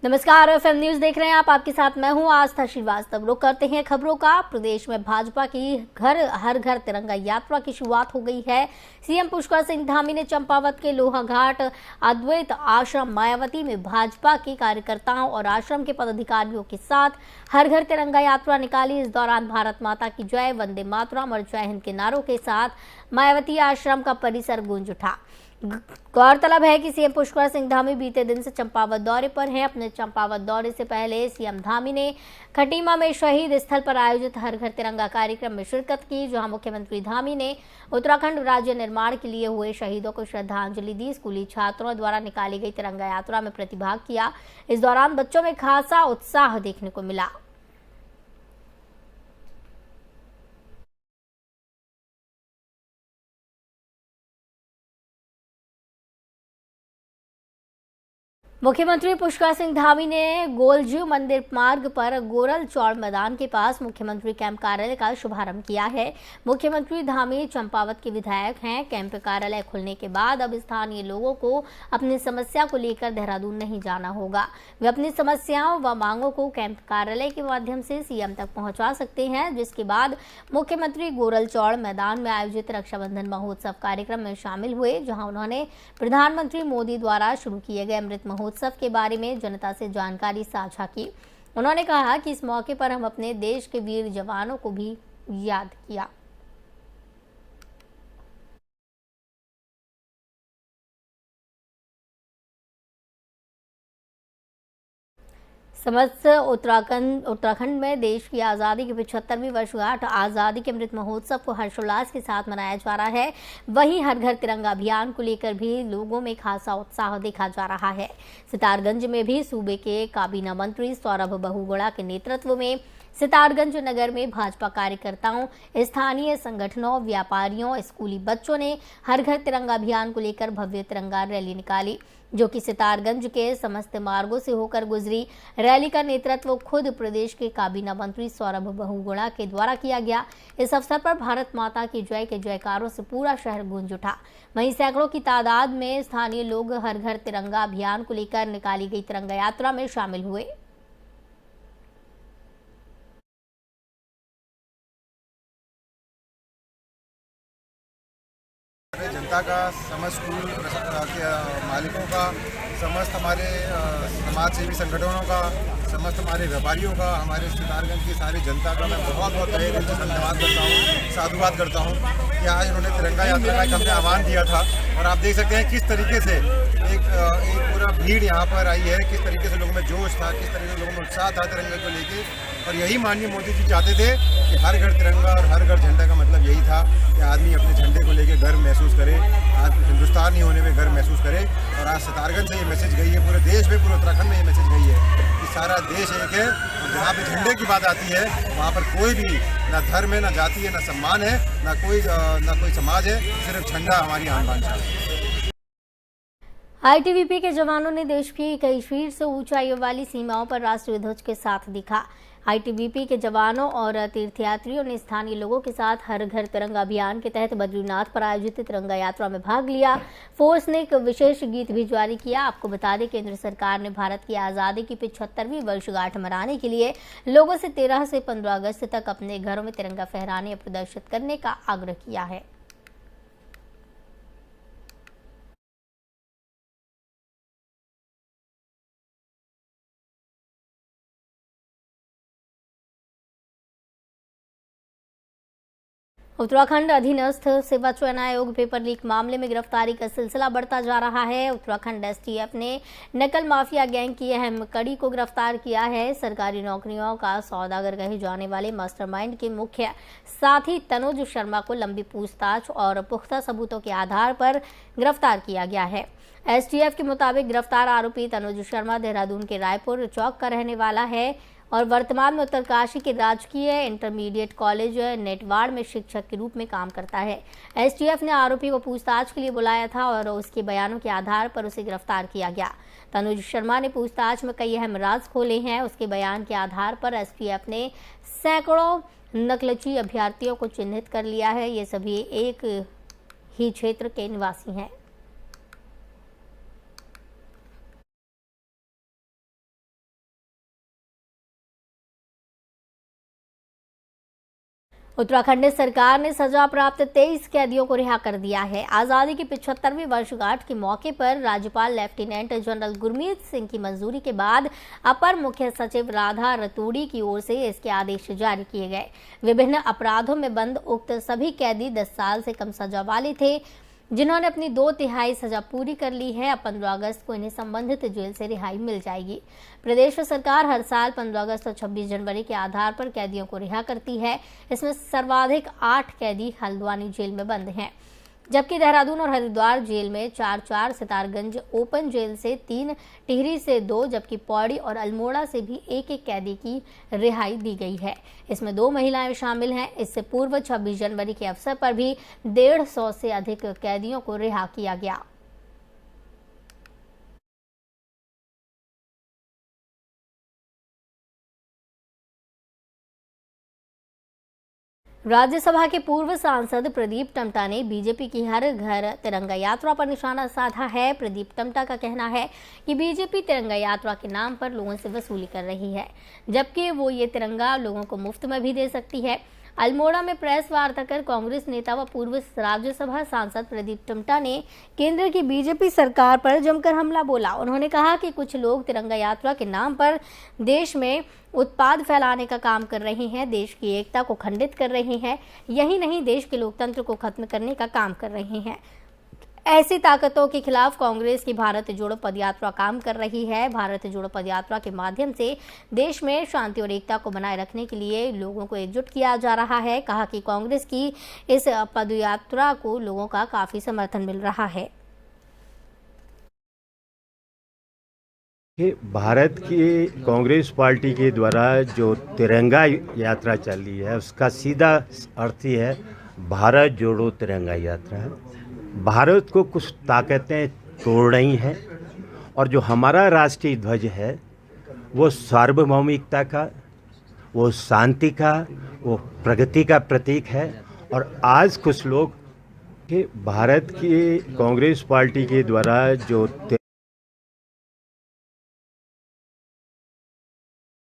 नमस्कार, FM news देख रहे हैं आप। आपके साथ मैं हूं आस्था श्रीवास्तव। रुक करते हैं खबरों का। प्रदेश में भाजपा की हर घर तिरंगा यात्रा की शुरुआत हो गई है। सीएम पुष्कर सिंह धामी ने चंपावत के लोहाघाट अद्वैत आश्रम मायावती में भाजपा के कार्यकर्ताओं और आश्रम के पदाधिकारियों के साथ हर घर तिरंगा यात्रा निकाली। इस दौरान भारत माता की जय, वंदे मातरम और जय हिंद के नारों के साथ मायावती आश्रम का परिसर गूंज उठा। गौरतलब है कि सीएम पुष्कर सिंह धामी बीते दिन से चंपावत दौरे पर हैं। अपने चंपावत दौरे से पहले सीएम धामी ने खटीमा में शहीद स्थल पर आयोजित हर घर तिरंगा कार्यक्रम में शिरकत की, जहां मुख्यमंत्री धामी ने उत्तराखंड राज्य निर्माण के लिए हुए शहीदों को श्रद्धांजलि दी। स्कूली छात्रों द्वारा निकाली गई तिरंगा यात्रा में प्रतिभाग किया। इस दौरान बच्चों में खासा उत्साह देखने को मिला। मुख्यमंत्री पुष्कर सिंह धामी ने गोलजू मंदिर मार्ग पर गोरल चौड़ मैदान के पास मुख्यमंत्री कैंप कार्यालय का शुभारंभ किया है। मुख्यमंत्री धामी चंपावत के विधायक हैं। कैंप कार्यालय खुलने के बाद अब स्थानीय लोगों को अपनी समस्या को लेकर देहरादून नहीं जाना होगा। वे अपनी समस्याओं व मांगों को कैंप कार्यालय के माध्यम से सीएम तक पहुंचा सकते हैं, जिसके बाद मुख्यमंत्री गोरल चौड़ मैदान में आयोजित रक्षाबंधन महोत्सव कार्यक्रम में शामिल हुए, जहां उन्होंने प्रधानमंत्री मोदी द्वारा शुरू किए गए अमृत महोत्सव के बारे में जनता से जानकारी साझा की। उन्होंने कहा कि इस मौके पर हम अपने देश के वीर जवानों को भी याद किया। समस्त उत्तराखंड में देश की आज़ादी की 75वीं वर्षगांठ आज़ादी के अमृत महोत्सव को हर्षोल्लास के साथ मनाया जा रहा है। वहीं हर घर तिरंगा अभियान को लेकर भी लोगों में खासा उत्साह देखा जा रहा है। सितारगंज में भी सूबे के काबीना मंत्री सौरभ बहुगुणा के नेतृत्व में सितारगंज नगर में भाजपा कार्यकर्ताओं, स्थानीय संगठनों, व्यापारियों, स्कूली बच्चों ने हर घर तिरंगा अभियान को लेकर भव्य तिरंगा रैली निकाली, जो कि सितारगंज के समस्त मार्गों से होकर गुजरी। रैली का नेतृत्व खुद प्रदेश के काबीना मंत्री सौरभ बहुगुणा के द्वारा किया गया। इस अवसर पर भारत माता की जय के जयकारों से पूरा शहर गूंज उठा। वहीं सैकड़ों की तादाद में स्थानीय लोग हर घर तिरंगा अभियान को लेकर निकाली गई तिरंगा यात्रा में शामिल हुए। जनता का, समस्त स्कूल के मालिकों का, समस्त हमारे समाज सेवी संगठनों का, समस्त हमारे व्यापारियों का, हमारे सितारगंज की सारी जनता का मैं बहुत बहुत तहे दिल से धन्यवाद करता हूँ, साधुवाद करता हूँ कि आज उन्होंने तिरंगा यात्रा का एक हमने आह्वान दिया था। और आप देख सकते हैं किस तरीके से एक पूरा भीड़ यहाँ पर आई है, किस तरीके से लोगों में जोश था, किस तरीके से लोगों में उत्साह था तिरंगे को लेके। और यही माननीय मोदी जी चाहते थे कि हर घर तिरंगा और हर घर झंडा का मतलब यही था कि आदमी अपने झंडे को लेके गर्व महसूस करे, आज हिंदुस्तान ही होने में गर्व महसूस करे। और आज सितारगंज से ये मैसेज गई है, पूरे देश में, पूरे उत्तराखंड में ये मैसेज गई है कि सारा देश एक है। और जहाँ पे झंडे की बात आती है वहाँ पर कोई भी ना धर्म है, ना जाति है, ना सम्मान है, ना कोई समाज है, सिर्फ झंडा हमारी आन बान है। आईटीबीपी के जवानों ने देश की कई फीट से ऊंचाइयों वाली सीमाओं पर राष्ट्रीय ध्वज के साथ दिखा। आईटीबीपी के जवानों और तीर्थयात्रियों ने स्थानीय लोगों के साथ हर घर तिरंगा अभियान के तहत बद्रीनाथ पर आयोजित तिरंगा यात्रा में भाग लिया। फोर्स ने एक विशेष गीत भी जारी किया। आपको बता दें, केंद्र सरकार ने भारत की आज़ादी की 75वीं वर्षगांठ मनाने के लिए लोगों से 13 से 15 अगस्त तक अपने घरों में तिरंगा फहराने या प्रदर्शित करने का आग्रह किया है। उत्तराखंड अधीनस्थ सेवा चयन आयोग पेपर लीक मामले में गिरफ्तारी का सिलसिला बढ़ता जा रहा है। उत्तराखंड एसटीएफ ने नकल माफिया गैंग की अहम कड़ी को गिरफ्तार किया है। सरकारी नौकरियों का सौदागर कहे जाने वाले मास्टरमाइंड के मुख्य साथी तनुज शर्मा को लंबी पूछताछ और पुख्ता सबूतों के आधार पर गिरफ्तार किया गया है। एसटीएफ के मुताबिक गिरफ्तार आरोपी तनुज शर्मा देहरादून के रायपुर चौक का रहने वाला है और वर्तमान में उत्तरकाशी के राजकीय इंटरमीडिएट कॉलेज नेटवाड़ में शिक्षक के रूप में काम करता है। एसटीएफ ने आरोपी को पूछताछ के लिए बुलाया था और उसके बयानों के आधार पर उसे गिरफ्तार किया गया। तनुज शर्मा ने पूछताछ में कई अहम राज खोले हैं। उसके बयान के आधार पर एसटीएफ ने सैकड़ों नकलची अभ्यर्थियों को चिन्हित कर लिया है। ये सभी एक ही क्षेत्र के निवासी हैं। उत्तराखंड सरकार ने सजा प्राप्त 23 कैदियों को रिहा कर दिया है। आज़ादी की 75वीं वर्षगांठ के मौके पर राज्यपाल लेफ्टिनेंट जनरल गुरमीत सिंह की मंजूरी के बाद अपर मुख्य सचिव राधा रतूड़ी की ओर से इसके आदेश जारी किए गए। विभिन्न अपराधों में बंद उक्त सभी कैदी 10 साल से कम सजा वाले थे, जिन्होंने अपनी 2/3 सजा पूरी कर ली है। अब 15 अगस्त को इन्हें संबंधित जेल से रिहाई मिल जाएगी। प्रदेश सरकार हर साल 15 अगस्त और 26 जनवरी के आधार पर कैदियों को रिहा करती है। इसमें सर्वाधिक 8 कैदी हल्द्वानी जेल में बंद हैं, जबकि देहरादून और हरिद्वार जेल में 4, सितारगंज ओपन जेल से 3, टिहरी से 2, जबकि पौड़ी और अल्मोड़ा से भी 1 कैदी की रिहाई दी गई है। इसमें 2 महिलाएं शामिल हैं। इससे पूर्व 26 जनवरी के अवसर पर भी 150 से अधिक कैदियों को रिहा किया गया। राज्यसभा के पूर्व सांसद प्रदीप टम्टा ने बीजेपी की हर घर तिरंगा यात्रा पर निशाना साधा है। प्रदीप टम्टा का कहना है कि बीजेपी तिरंगा यात्रा के नाम पर लोगों से वसूली कर रही है, जबकि वो ये तिरंगा लोगों को मुफ्त में भी दे सकती है। अल्मोड़ा में प्रेस वार्ता कर कांग्रेस नेता व पूर्व राज्यसभा सांसद प्रदीप टम्टा ने केंद्र की बीजेपी सरकार पर जमकर हमला बोला। उन्होंने कहा कि कुछ लोग तिरंगा यात्रा के नाम पर देश में उत्पाद फैलाने का काम कर रहे हैं, देश की एकता को खंडित कर रहे हैं, यही नहीं देश के लोकतंत्र को खत्म करने का काम कर रहे हैं। ऐसी ताकतों के खिलाफ कांग्रेस की भारत जोड़ो पदयात्रा काम कर रही है। भारत जोड़ो पदयात्रा के माध्यम से देश में शांति और एकता को बनाए रखने के लिए लोगों को एकजुट किया जा रहा है। कहा कि कांग्रेस की इस पदयात्रा को लोगों का काफी समर्थन मिल रहा है। भारत की कांग्रेस पार्टी के द्वारा जो तिरंगा यात्रा चल रही है, उसका सीधा अर्थ ही है भारत जोड़ो तिरंगा यात्रा है। भारत को कुछ ताकतें तोड़ रही हैं और जो हमारा राष्ट्रीय ध्वज है वो सार्वभौमिकता का, वो शांति का, वो प्रगति का प्रतीक है। और आज कुछ लोग कि भारत की कांग्रेस पार्टी के द्वारा जो